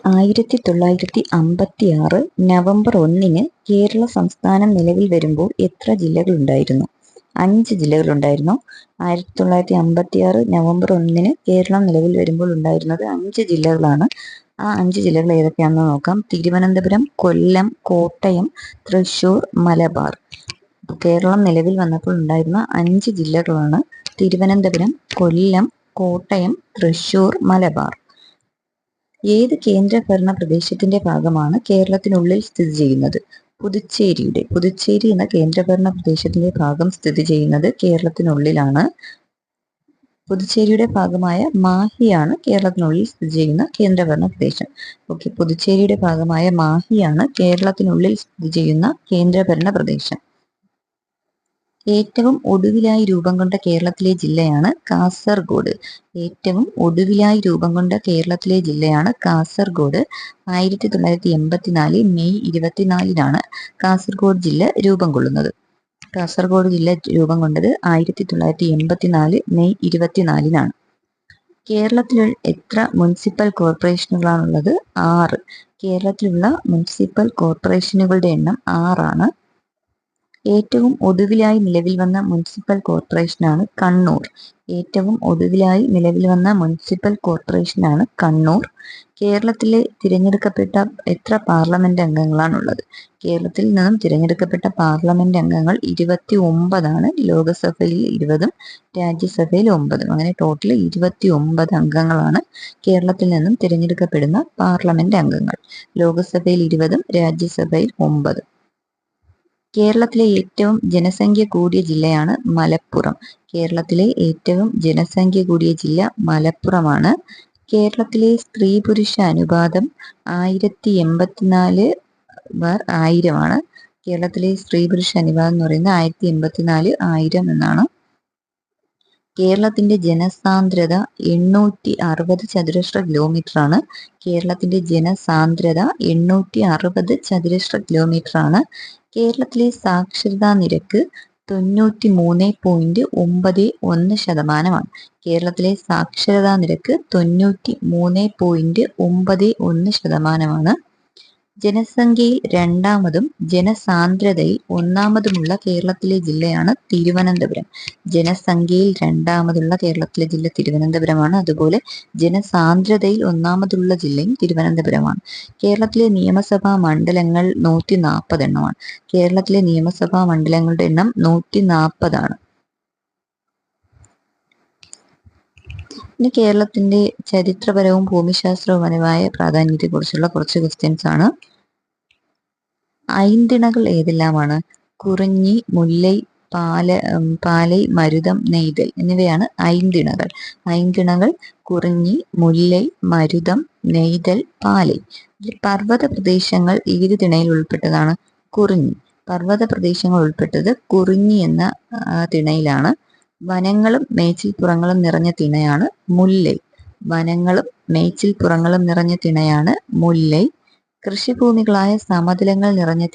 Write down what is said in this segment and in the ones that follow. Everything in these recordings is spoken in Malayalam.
1956 നവംബർ 1 കേരള സംസ്ഥാനം നിലവിൽ വരുമ്പോൾ എത്ര ജില്ലകളുണ്ടായിരുന്നു? 5 ജില്ലകളുണ്ടായിരുന്നു. 1956 നവംബർ 1 കേരളം നിലവിൽ വരുമ്പോൾ ഉണ്ടായിരുന്നത് 5 ജില്ലകളാണ്. ആ 5 ജില്ലകൾ ഏതൊക്കെയാണെന്ന് നോക്കാം. തിരുവനന്തപുരം, കൊല്ലം, കോട്ടയം, തൃശ്ശൂർ, മലബാർ. കേരളം നിലവിൽ വന്നപ്പോൾ ഉണ്ടായിരുന്ന 5 ജില്ലകളാണ് തിരുവനന്തപുരം, കൊല്ലം, കോട്ടയം, തൃശ്ശൂർ, മലബാർ. ഏത് കേന്ദ്രഭരണ പ്രദേശത്തിന്റെ ഭാഗമാണ് കേരളത്തിനുള്ളിൽ സ്ഥിതി ചെയ്യുന്നത്? പുതുച്ചേരി എന്ന കേന്ദ്രഭരണ പ്രദേശത്തിന്റെ ഭാഗം സ്ഥിതി ചെയ്യുന്നത് കേരളത്തിനുള്ളിലാണ്. പുതുച്ചേരിയുടെ ഭാഗമായ മാഹിയാണ് കേരളത്തിനുള്ളിൽ സ്ഥിതി ചെയ്യുന്ന കേന്ദ്രഭരണ പ്രദേശം. പുതുച്ചേരിയുടെ ഭാഗമായ മാഹിയാണ് കേരളത്തിനുള്ളിൽ സ്ഥിതി ചെയ്യുന്ന കേന്ദ്രഭരണ പ്രദേശം. ഏറ്റവും ഒടുവിലായി രൂപം കൊണ്ട കേരളത്തിലെ ജില്ലയാണ് കാസർഗോഡ്. 1984 മെയ് 24 കാസർഗോഡ് ജില്ല രൂപം കൊള്ളുന്നത്. കാസർഗോഡ് ജില്ല രൂപം കൊണ്ടത് 1984 മെയ് 24 കേരളത്തിൽ എത്ര മുനിസിപ്പൽ കോർപ്പറേഷനുകളാണുള്ളത്? 6. കേരളത്തിലുള്ള മുനിസിപ്പൽ കോർപ്പറേഷനുകളുടെ എണ്ണം 6 ഏറ്റവും ഒടുവിലായി നിലവിൽ വന്ന മുനിസിപ്പൽ കോർപ്പറേഷനാണ് കണ്ണൂർ. കേരളത്തിലെ തിരഞ്ഞെടുക്കപ്പെട്ട എത്ര പാർലമെന്റ് അംഗങ്ങളാണുള്ളത്? കേരളത്തിൽ നിന്നും തിരഞ്ഞെടുക്കപ്പെട്ട പാർലമെന്റ് അംഗങ്ങൾ 29 ലോകസഭയിൽ 20, രാജ്യസഭയിൽ 9. അങ്ങനെ ടോട്ടൽ 29 അംഗങ്ങളാണ് കേരളത്തിൽ നിന്നും തിരഞ്ഞെടുക്കപ്പെടുന്ന പാർലമെന്റ് അംഗങ്ങൾ. ലോകസഭയിൽ 20, രാജ്യസഭയിൽ 9. കേരളത്തിലെ ഏറ്റവും ജനസംഖ്യ കൂടിയ ജില്ലയാണ് മലപ്പുറം. മലപ്പുറമാണ്. കേരളത്തിലെ സ്ത്രീ പുരുഷ അനുപാതം 1084/1000 കേരളത്തിലെ സ്ത്രീ പുരുഷ അനുപാതം എന്ന് പറയുന്നത് 1084/1000 എന്നാണ്. കേരളത്തിന്റെ ജനസാന്ദ്രത 860 ചതുരശ്ര കിലോമീറ്റർ ആണ്. കേരളത്തിലെ സാക്ഷരതാ നിരക്ക് 93.91%. കേരളത്തിലെ സാക്ഷരതാ നിരക്ക് 93.91%. ജനസംഖ്യയിൽ രണ്ടാമതും ജനസാന്ദ്രതയിൽ ഒന്നാമതുമുള്ള കേരളത്തിലെ ജില്ലയാണ് തിരുവനന്തപുരം. ജനസംഖ്യയിൽ രണ്ടാമതുള്ള കേരളത്തിലെ ജില്ല തിരുവനന്തപുരമാണ്. അതുപോലെ ജനസാന്ദ്രതയിൽ ഒന്നാമതുള്ള ജില്ലയും തിരുവനന്തപുരമാണ്. കേരളത്തിലെ നിയമസഭാ മണ്ഡലങ്ങൾ 140 എണ്ണമാണ്. കേരളത്തിലെ നിയമസഭാ മണ്ഡലങ്ങളുടെ എണ്ണം 140 ഇനി കേരളത്തിന്റെ ചരിത്രപരവും ഭൂമിശാസ്ത്രപരവുമായ പ്രാധാന്യത്തെക്കുറിച്ചുള്ള കുറച്ച് ക്വസ്റ്റ്യൻസ് ആണ്. ഐന്തിണകൾ ഏതെല്ലാമാണ്? കുറിഞ്ഞി, മുല്ലൈ, പാലൈ, മരുതം, നെയ്തൽ എന്നിവയാണ് ഐന്തിണകൾ. കുറിഞ്ഞി, മുല്ലൈ, മരുതം, നെയ്തൽ, പാലൈ. പർവ്വത പ്രദേശങ്ങൾ ഏത് തിണയിൽ ഉൾപ്പെട്ടതാണ്? കുറിഞ്ഞി. പർവ്വത പ്രദേശങ്ങൾ ഉൾപ്പെട്ടത് കുറിഞ്ഞി എന്ന തിണയിലാണ്. വനങ്ങളും മേച്ചിൽപ്പുറങ്ങളും നിറഞ്ഞ തിണയാണ് മുല്ലൈ. കൃഷിഭൂമികളായ സമതലങ്ങൾ നിറഞ്ഞ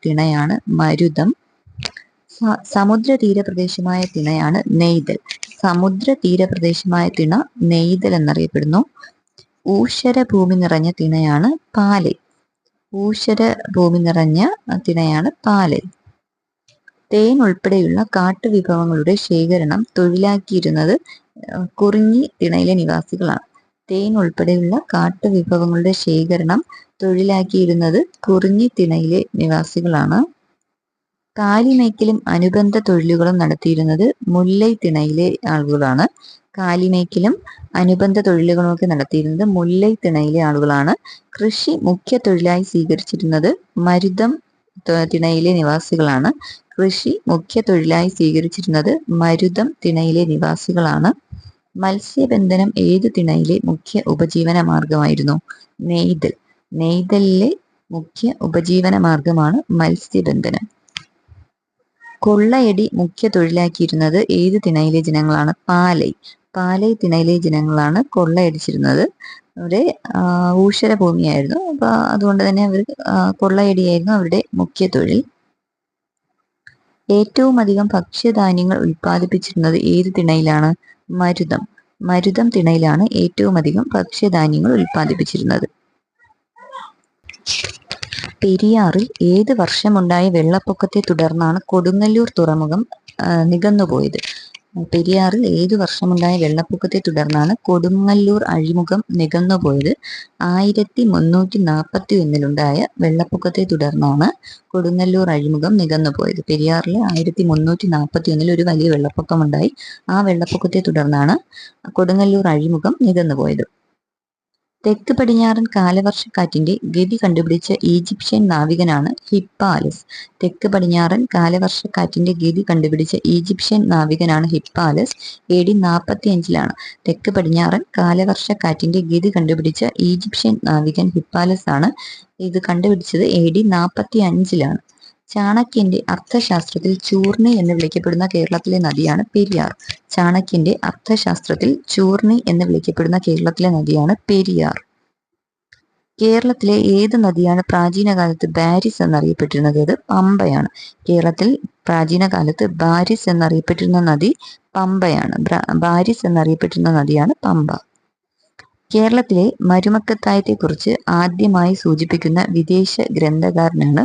തിണയാണ് മരുതം. സമുദ്ര തീരപ്രദേശമായ തിണയാണ് നെയ്തൽ എന്നറിയപ്പെടുന്നു. ഊഷരഭൂമി നിറഞ്ഞ തിണയാണ് പാലൈ. തേൻ ഉൾപ്പെടെയുള്ള കാട്ടുവിഭവങ്ങളുടെ ശേഖരണം തൊഴിലാക്കിയിരുന്നത് കുറിഞ്ഞി തിണയിലെ നിവാസികളാണ്. കാലിമേക്കലും അനുബന്ധ തൊഴിലുകളും നടത്തിയിരുന്നത് മുല്ലൈ തിണയിലെ ആളുകളാണ്. കൃഷി മുഖ്യ തൊഴിലായി സ്വീകരിച്ചിരുന്നത് മരുതം തിണയിലെ നിവാസികളാണ്. മത്സ്യബന്ധനം ഏത് തിണയിലെ മുഖ്യ ഉപജീവന മാർഗമായിരുന്നു? നെയ്തലിലെ മുഖ്യ ഉപജീവന മാർഗമാണ് മത്സ്യബന്ധനം. കൊള്ളയടി മുഖ്യ തൊഴിലാക്കിയിരുന്നത് ഏത് തിണയിലെ ജനങ്ങളാണ്? പാലൈ തിണയിലെ ജനങ്ങളാണ് കൊള്ളയടിച്ചിരുന്നത്. അവിടെ ഊഷരഭൂമിയായിരുന്നു. അപ്പൊ അതുകൊണ്ട് തന്നെ അവർ കൊള്ളയടിയായിരുന്നു അവരുടെ മുഖ്യ തൊഴിൽ. ഏറ്റവും അധികം ഭക്ഷ്യധാന്യങ്ങൾ ഉൽപ്പാദിപ്പിച്ചിരുന്നത് ഏത് തിണയിലാണ്? മരുതം. മരുതം തിണയിലാണ് ഏറ്റവും അധികം ഭക്ഷ്യധാന്യങ്ങൾ ഉൽപ്പാദിപ്പിച്ചിരുന്നത്. പെരിയാറിൽ ഏത് വർഷമുണ്ടായ വെള്ളപ്പൊക്കത്തെ തുടർന്നാണ് കൊടുങ്ങല്ലൂർ തുറമുഖം നികന്നുപോയത്? പെരിയാറിൽ ഏതു വർഷമുണ്ടായ വെള്ളപ്പൊക്കത്തെ തുടർന്നാണ് കൊടുങ്ങല്ലൂർ അഴിമുഖം നികന്നുപോയത്? 1341 വെള്ളപ്പൊക്കത്തെ തുടർന്നാണ് കൊടുങ്ങല്ലൂർ അഴിമുഖം നികന്നുപോയത്. പെരിയാറിൽ 1341 ഒരു വലിയ വെള്ളപ്പൊക്കമുണ്ടായി. ആ വെള്ളപ്പൊക്കത്തെ തുടർന്നാണ് കൊടുങ്ങല്ലൂർ അഴിമുഖം നികന്നുപോയത്. തെക്ക് പടിഞ്ഞാറൻ കാലവർഷക്കാറ്റിന്റെ ഗതി കണ്ടുപിടിച്ച ഈജിപ്ഷ്യൻ നാവികനാണ് ഹിപ്പാലസ്. തെക്ക് പടിഞ്ഞാറൻ കാലവർഷക്കാറ്റിന്റെ ഗതി കണ്ടുപിടിച്ച ഈജിപ്ഷ്യൻ നാവികനാണ് ഹിപ്പാലസ്. AD 45 തെക്ക് പടിഞ്ഞാറൻ കാലവർഷക്കാറ്റിന്റെ ഗതി കണ്ടുപിടിച്ച ഈജിപ്ഷ്യൻ നാവികൻ ഹിപ്പാലസ് ആണ്. ഇത് കണ്ടുപിടിച്ചത് AD 45. ചാണക്യന്റെ അർത്ഥശാസ്ത്രത്തിൽ ചൂർണി എന്ന് വിളിക്കപ്പെടുന്ന കേരളത്തിലെ നദിയാണ് പെരിയാർ. ചാണക്യന്റെ അർത്ഥശാസ്ത്രത്തിൽ ചൂർണി എന്ന് വിളിക്കപ്പെടുന്ന കേരളത്തിലെ നദിയാണ് പെരിയാർ. കേരളത്തിലെ ഏത് നദിയാണ് പ്രാചീന കാലത്ത് ബാരിസ് എന്നറിയപ്പെട്ടിരുന്നത്? അത് പമ്പയാണ്. കേരളത്തിൽ പ്രാചീന കാലത്ത് ബാരിസ് എന്നറിയപ്പെട്ടിരുന്ന നദി പമ്പയാണ്. ബാരിസ് എന്നറിയപ്പെട്ടിരുന്ന നദിയാണ് പമ്പ. കേരളത്തിലെ മരുമക്കത്തായത്തെക്കുറിച്ച് ആദ്യമായി സൂചിപ്പിക്കുന്ന വിദേശ ഗ്രന്ഥകാരനാണ്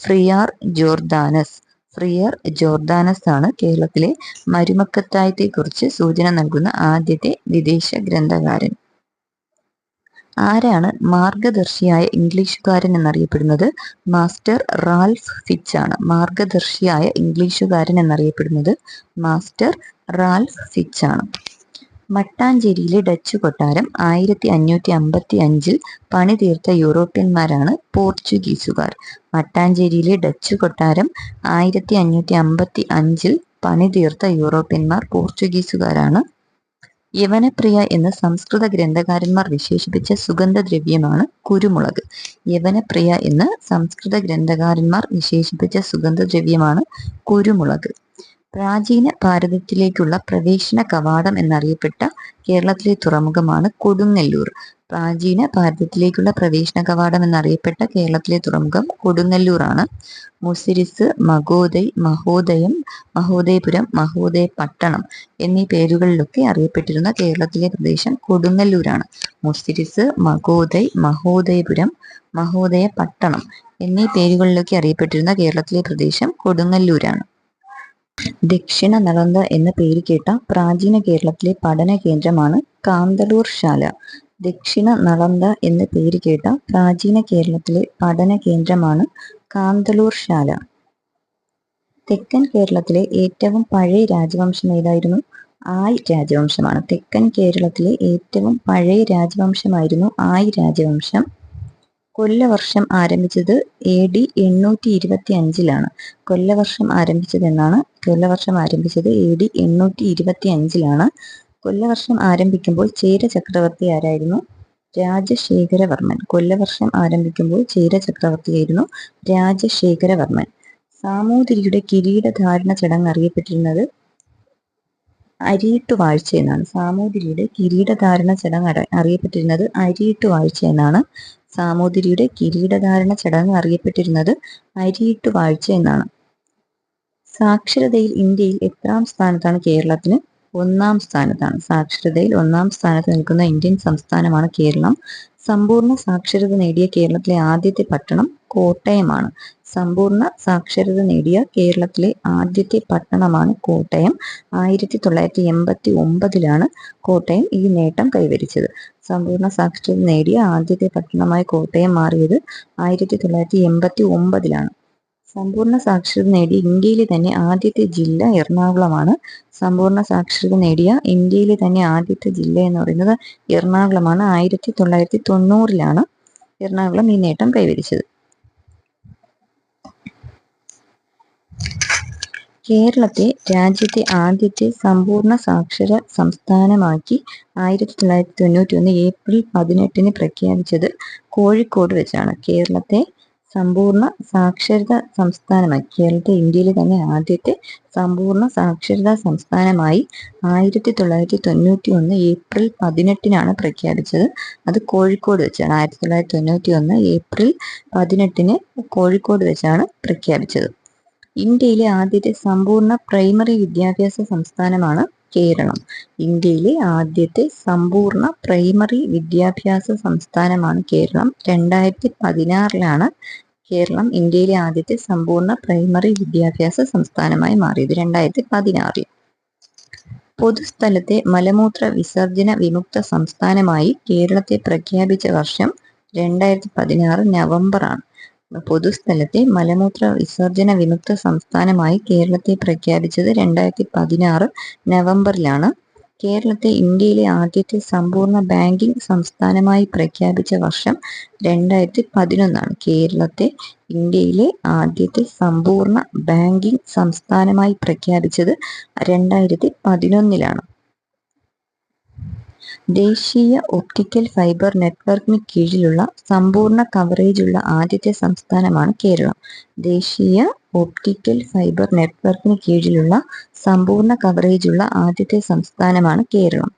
ഫ്രിയാർ ജോർദാനസ്. ഫ്രിയർ ജോർദാനസ് ആണ് കേരളത്തിലെ മരുമക്കത്തായത്തെക്കുറിച്ച് സൂചന നൽകുന്ന ആദ്യത്തെ വിദേശ ഗ്രന്ഥകാരൻ. ആരാണ് മാർഗദർശിയായ ഇംഗ്ലീഷുകാരൻ എന്നറിയപ്പെടുന്നത്? മാസ്റ്റർ റാൽഫ് ഫിച്ച് ആണ്. മാർഗദർശിയായ ഇംഗ്ലീഷുകാരൻ എന്നറിയപ്പെടുന്നത് മാസ്റ്റർ റാൽഫ് ഫിച്ച് ആണ്. മട്ടാഞ്ചേരിയിലെ ഡച്ച് കൊട്ടാരം 1555 പണിതീർത്ത യൂറോപ്യന്മാരാണ് പോർച്ചുഗീസുകാർ. മട്ടാഞ്ചേരിയിലെ ഡച്ച് കൊട്ടാരം 1555 പണിതീർത്ത യൂറോപ്യന്മാർ പോർച്ചുഗീസുകാരാണ്. യവനപ്രിയ എന്ന് സംസ്കൃത ഗ്രന്ഥകാരന്മാർ വിശേഷിപ്പിച്ച സുഗന്ധദ്രവ്യമാണ് കുരുമുളക്. യവനപ്രിയ എന്ന് സംസ്കൃത ഗ്രന്ഥകാരന്മാർ വിശേഷിപ്പിച്ച സുഗന്ധദ്രവ്യമാണ് കുരുമുളക്. പ്രാചീന ഭാരതത്തിലേക്കുള്ള പ്രവേശന കവാടം എന്നറിയപ്പെട്ട കേരളത്തിലെ തുറമുഖമാണ് കൊടുങ്ങല്ലൂർ. പ്രാചീന ഭാരതത്തിലേക്കുള്ള പ്രവേശന കവാടം എന്നറിയപ്പെട്ട കേരളത്തിലെ തുറമുഖം കൊടുങ്ങല്ലൂർ ആണ്. മുസിരിസ്, മഹോദയ്, മഹോദയം, മഹോദയപുരം, മഹോദയപട്ടണം എന്നീ പേരുകളിലൊക്കെ അറിയപ്പെട്ടിരുന്ന കേരളത്തിലെ പ്രദേശം കൊടുങ്ങല്ലൂരാണ്. മുസിരിസ്, മഹോദയ്, മഹോദയപുരം, മഹോദയപട്ടണം എന്നീ പേരുകളിലൊക്കെ അറിയപ്പെട്ടിരുന്ന കേരളത്തിലെ പ്രദേശം കൊടുങ്ങല്ലൂരാണ്. ദക്ഷിണ നളന്ദ എന്ന പേര് കേട്ട പ്രാചീന കേരളത്തിലെ പഠന കേന്ദ്രമാണ് കാന്തളൂർ ശാല. ദക്ഷിണ നളന്ദ എന്ന പേര് കേട്ട പ്രാചീന കേരളത്തിലെ പഠന കേന്ദ്രമാണ് കാന്തളൂർ ശാല. തെക്കൻ കേരളത്തിലെ ഏറ്റവും പഴയ രാജവംശം ഏതായിരുന്നു? ആയ് രാജവംശമാണ്. തെക്കൻ കേരളത്തിലെ ഏറ്റവും പഴയ രാജവംശമായിരുന്നു ആയ് രാജവംശം. കൊല്ലവർഷം ആരംഭിച്ചത് AD 825 കൊല്ലവർഷം ആരംഭിച്ചത് AD 825. കൊല്ലവർഷം ആരംഭിക്കുമ്പോൾ ചേര ചക്രവർത്തി ആരായിരുന്നു? രാജശേഖരവർമ്മൻ. കൊല്ലവർഷം ആരംഭിക്കുമ്പോൾ ചേര ചക്രവർത്തിയായിരുന്നു രാജശേഖരവർമ്മൻ. സാമൂതിരിയുടെ കിരീടധാരണ ചടങ്ങ് അറിയപ്പെട്ടിരുന്നത് അരിയിട്ടുവാഴ്ച എന്നാണ്. സാമൂതിരിയുടെ കിരീടധാരണ ചടങ്ങ് അറിയപ്പെട്ടിരുന്നത് അരിയിട്ടുവാഴ്ച എന്നാണ്. സാമൂതിരിയുടെ കിരീടധാരണ ചടങ്ങ് അറിയപ്പെട്ടിരുന്നത് അരിയിട്ടുവാഴ്ച എന്നാണ്. സാക്ഷരതയിൽ ഇന്ത്യയിൽ എത്രാം സ്ഥാനത്താണ് കേരളത്തിന്? 1-ാം സ്ഥാനത്താണ്. സാക്ഷരതയിൽ 1-ാം സ്ഥാനത്ത് നിൽക്കുന്ന ഇന്ത്യൻ സംസ്ഥാനമാണ് കേരളം. സമ്പൂർണ്ണ സാക്ഷരത നേടിയ കേരളത്തിലെ ആദ്യത്തെ പട്ടണം കോട്ടയമാണ്. സമ്പൂർണ്ണ സാക്ഷരത നേടിയ കേരളത്തിലെ ആദ്യത്തെ പട്ടണമാണ് കോട്ടയം. 1989 കോട്ടയം ഈ നേട്ടം കൈവരിച്ചത്. സമ്പൂർണ്ണ സാക്ഷരത നേടിയ ആദ്യത്തെ പട്ടണമായി കോട്ടയം മാറിയത് 1989. സമ്പൂർണ്ണ സാക്ഷരത നേടിയ ഇന്ത്യയിലെ തന്നെ ആദ്യത്തെ ജില്ല എറണാകുളമാണ്. സമ്പൂർണ്ണ സാക്ഷരത നേടിയ ഇന്ത്യയിലെ തന്നെ ആദ്യത്തെ ജില്ല എന്ന് പറയുന്നത് എറണാകുളമാണ്. 1990 എറണാകുളം ഈ നേട്ടം കൈവരിച്ചത്. കേരളത്തെ രാജ്യത്തെ ആദ്യത്തെ സമ്പൂർണ്ണ സാക്ഷര സംസ്ഥാനമാക്കി 1991 ഏപ്രിൽ 18 പ്രഖ്യാപിച്ചത് കോഴിക്കോട് വെച്ചാണ്. കേരളത്തെ സമ്പൂർണ്ണ സാക്ഷരതാ സംസ്ഥാനമായി, കേരളത്തെ ഇന്ത്യയിലെ തന്നെ ആദ്യത്തെ സമ്പൂർണ്ണ സാക്ഷരതാ സംസ്ഥാനമായി 1991 ഏപ്രിൽ 18 പ്രഖ്യാപിച്ചത്. അത് കോഴിക്കോട് വെച്ചാണ്. 1991 ഏപ്രിൽ 18 കോഴിക്കോട് വെച്ചാണ് പ്രഖ്യാപിച്ചത്. ഇന്ത്യയിലെ ആദ്യത്തെ സമ്പൂർണ്ണ പ്രൈമറി വിദ്യാഭ്യാസ സംസ്ഥാനമാണ് കേരളം. ഇന്ത്യയിലെ ആദ്യത്തെ സമ്പൂർണ്ണ പ്രൈമറി വിദ്യാഭ്യാസ സംസ്ഥാനമാണ് കേരളം. 2016 കേരളം ഇന്ത്യയിലെ ആദ്യത്തെ സമ്പൂർണ്ണ പ്രൈമറി വിദ്യാഭ്യാസ സംസ്ഥാനമായി മാറിയത്. 2016. പൊതുസ്ഥലത്തെ മലമൂത്ര വിസർജന വിമുക്ത സംസ്ഥാനമായി കേരളത്തെ പ്രഖ്യാപിച്ച വർഷം 2016 നവംബറാണ്. പൊതുസ്ഥലത്തെ മലമൂത്ര വിസർജന വിമുക്ത സംസ്ഥാനമായി കേരളത്തെ പ്രഖ്യാപിച്ചത് 2016 നവംബറിലാണ്. കേരളത്തെ ഇന്ത്യയിലെ ആദ്യത്തെ സമ്പൂർണ്ണ ബാങ്കിംഗ് സംസ്ഥാനമായി പ്രഖ്യാപിച്ച വർഷം 2011. കേരളത്തെ ഇന്ത്യയിലെ ആദ്യത്തെ സമ്പൂർണ്ണ ബാങ്കിംഗ് സംസ്ഥാനമായി പ്രഖ്യാപിച്ചത് 2011. ദേശീയ ഒപ്റ്റിക്കൽ ഫൈബർ നെറ്റ്വർക്കിന് കീഴിലുള്ള സമ്പൂർണ്ണ കവറേജുള്ള ആദ്യത്തെ സംസ്ഥാനമാണ് കേരളം. ദേശീയ ഒപ്റ്റിക്കൽ ഫൈബർ നെറ്റ്വർക്കിന് കീഴിലുള്ള സമ്പൂർണ്ണ കവറേജുള്ള ആദ്യത്തെ സംസ്ഥാനമാണ് കേരളം.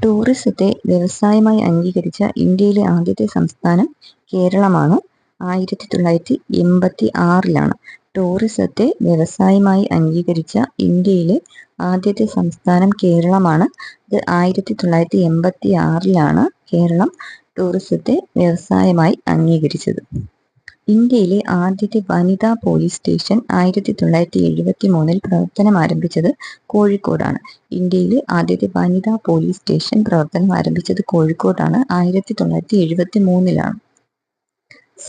ടൂറിസത്തെ വ്യവസായമായി അംഗീകരിച്ച ഇന്ത്യയിലെ ആദ്യത്തെ സംസ്ഥാനം കേരളമാണ്. 1986. ടൂറിസത്തെ വ്യവസായമായി അംഗീകരിച്ച ഇന്ത്യയിലെ ആദ്യത്തെ സംസ്ഥാനം കേരളമാണ്. ഇത് 1986 കേരളം ടൂറിസത്തെ വ്യവസായമായി അംഗീകരിച്ചത്. ഇന്ത്യയിലെ ആദ്യത്തെ വനിതാ പോലീസ് സ്റ്റേഷൻ 1973 പ്രവർത്തനം ആരംഭിച്ചത് കോഴിക്കോടാണ്. ഇന്ത്യയിലെ ആദ്യത്തെ വനിതാ പോലീസ് സ്റ്റേഷൻ പ്രവർത്തനം ആരംഭിച്ചത് കോഴിക്കോടാണ്. 1973.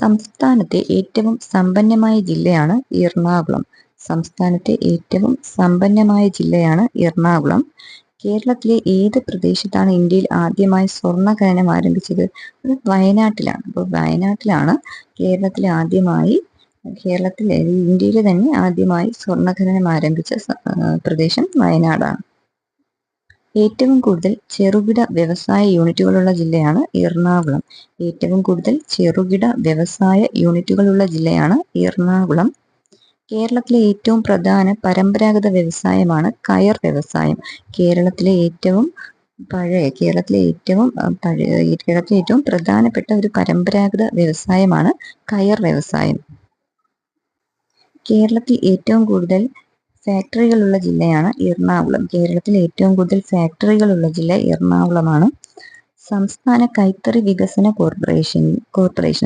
സംസ്ഥാനത്തെ ഏറ്റവും സമ്പന്നമായ ജില്ലയാണ് എറണാകുളം. സംസ്ഥാനത്തെ ഏറ്റവും സമ്പന്നമായ ജില്ലയാണ് എറണാകുളം. കേരളത്തിലെ ഏത് പ്രദേശത്താണ് ഇന്ത്യയിൽ ആദ്യമായി സ്വർണ്ണ ഖനനം ആരംഭിച്ചത്? അത് വയനാട്ടിലാണ്. അപ്പോൾ വയനാട്ടിലാണ് ഇന്ത്യയിലെ തന്നെ ആദ്യമായി സ്വർണ്ണ ഖനനം ആരംഭിച്ച പ്രദേശം വയനാടാണ്. ഏറ്റവും കൂടുതൽ ചെറുകിട വ്യവസായ യൂണിറ്റുകളുള്ള ജില്ലയാണ് എറണാകുളം. ഏറ്റവും കൂടുതൽ ചെറുകിട വ്യവസായ യൂണിറ്റുകളുള്ള ജില്ലയാണ് എറണാകുളം. കേരളത്തിലെ ഏറ്റവും പ്രധാന പരമ്പരാഗത വ്യവസായമാണ് കയർ വ്യവസായം. കേരളത്തിലെ ഏറ്റവും പ്രധാനപ്പെട്ട ഒരു പരമ്പരാഗത വ്യവസായമാണ് കയർ വ്യവസായം. കേരളത്തിൽ ഏറ്റവും കൂടുതൽ ഫാക്ടറികളുള്ള ജില്ലയാണ് എറണാകുളം. കേരളത്തിൽ ഏറ്റവും കൂടുതൽ ഫാക്ടറികളുള്ള ജില്ല എറണാകുളമാണ്. സംസ്ഥാന കൈത്തറി വികസന കോർപ്പറേഷൻ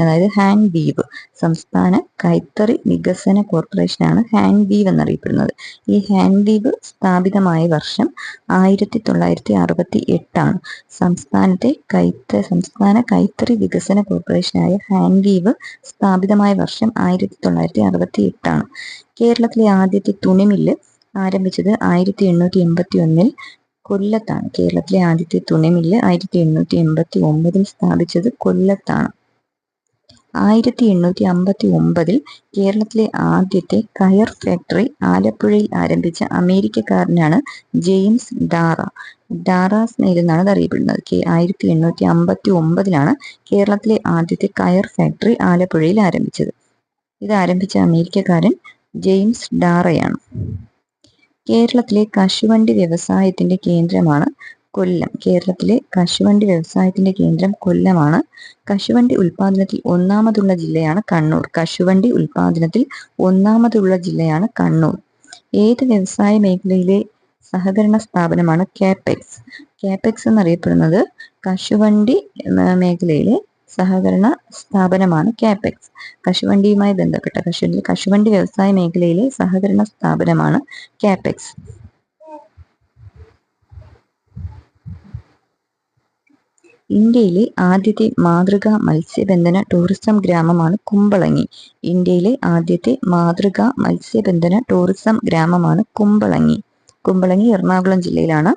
അതായത് ഹാൻഡ് വീവ്. സംസ്ഥാന കൈത്തറി വികസന കോർപ്പറേഷനാണ് ഹാൻഡ് വീവ് എന്നറിയപ്പെടുന്നത്. ഈ ഹാൻഡ് വീവ് സ്ഥാപിതമായ വർഷം 1968. സംസ്ഥാന കൈത്തറി വികസന കോർപ്പറേഷനായ ഹാൻഡ് വീവ് സ്ഥാപിതമായ വർഷം 1968. കേരളത്തിലെ ആദ്യത്തെ തുണിമില്ല് ആരംഭിച്ചത് 1881 കൊല്ലത്താണ്. കേരളത്തിലെ ആദ്യത്തെ തുണിമില്ല് 1889 സ്ഥാപിച്ചത് കൊല്ലത്താണ്. 1859 കേരളത്തിലെ ആദ്യത്തെ കയർ ഫാക്ടറി ആലപ്പുഴയിൽ ആരംഭിച്ച അമേരിക്കക്കാരനാണ് ജെയിംസ് ഡാറ. ഡാറാസ് നെയിൽ എന്നാണ് അത് അറിയപ്പെടുന്നത്. 1859 കേരളത്തിലെ ആദ്യത്തെ കയർ ഫാക്ടറി ആലപ്പുഴയിൽ ആരംഭിച്ചത്. ഇത് ആരംഭിച്ച അമേരിക്കക്കാരൻ ജെയിംസ് ഡാറയാണ്. കേരളത്തിലെ കശുവണ്ടി വ്യവസായത്തിന്റെ കേന്ദ്രമാണ് കൊല്ലം. കേരളത്തിലെ കശുവണ്ടി വ്യവസായത്തിന്റെ കേന്ദ്രം കൊല്ലമാണ്. കശുവണ്ടി ഉൽപാദനത്തിൽ ഒന്നാമതുള്ള ജില്ലയാണ് കണ്ണൂർ. കശുവണ്ടി ഉൽപാദനത്തിൽ ഒന്നാമതുള്ള ജില്ലയാണ് കണ്ണൂർ. ഏത് വ്യവസായ മേഖലയിലെ സഹകരണ സ്ഥാപനമാണ് കാപ്പെക്സ്? കാപ്പെക്സ് എന്നറിയപ്പെടുന്നത് കശുവണ്ടി മേഖലയിലെ സഹകരണ സ്ഥാപനമാണ് കാപ്പെക്സ്. കശുവണ്ടിയുമായി ബന്ധപ്പെട്ട കശുവണ്ടി വ്യവസായ മേഖലയിലെ സഹകരണ സ്ഥാപനമാണ് കാപ്പെക്സ്. ഇന്ത്യയിലെ ആദ്യത്തെ മാതൃകാ മത്സ്യബന്ധന ടൂറിസം ഗ്രാമമാണ് കുമ്പളങ്ങി. ഇന്ത്യയിലെ ആദ്യത്തെ മാതൃകാ മത്സ്യബന്ധന ടൂറിസം ഗ്രാമമാണ് കുമ്പളങ്ങി. കുമ്പളങ്ങി എറണാകുളം ജില്ലയിലാണ്.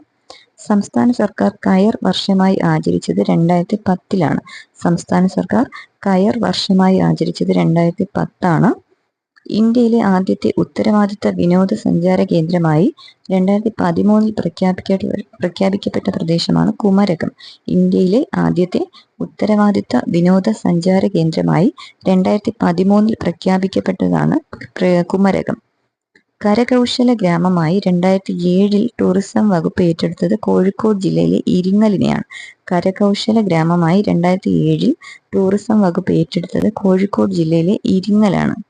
സംസ്ഥാന സർക്കാർ കയർ വർഷമായി ആചരിച്ചത് 2010. സംസ്ഥാന സർക്കാർ കയർ വർഷമായി ആചരിച്ചത് 2010. ഇന്ത്യയിലെ ആദ്യത്തെ ഉത്തരവാദിത്ത വിനോദസഞ്ചാര കേന്ദ്രമായി 2013 പ്രഖ്യാപിക്കപ്പെട്ട പ്രദേശമാണ് കുമരകം. ഇന്ത്യയിലെ ആദ്യത്തെ ഉത്തരവാദിത്ത വിനോദസഞ്ചാര കേന്ദ്രമായി 2013 പ്രഖ്യാപിക്കപ്പെട്ടതാണ് കുമരകം. കരകൗശല ഗ്രാമമായി 2007 ടൂറിസം വകുപ്പ് ഏറ്റെടുത്തത് കോഴിക്കോട് ജില്ലയിലെ ഇരിങ്ങലിനെയാണ്. കരകൗശല ഗ്രാമമായി 2007 ടൂറിസം വകുപ്പ് ഏറ്റെടുത്തത് കോഴിക്കോട് ജില്ലയിലെ ഇരിങ്ങലാണ്.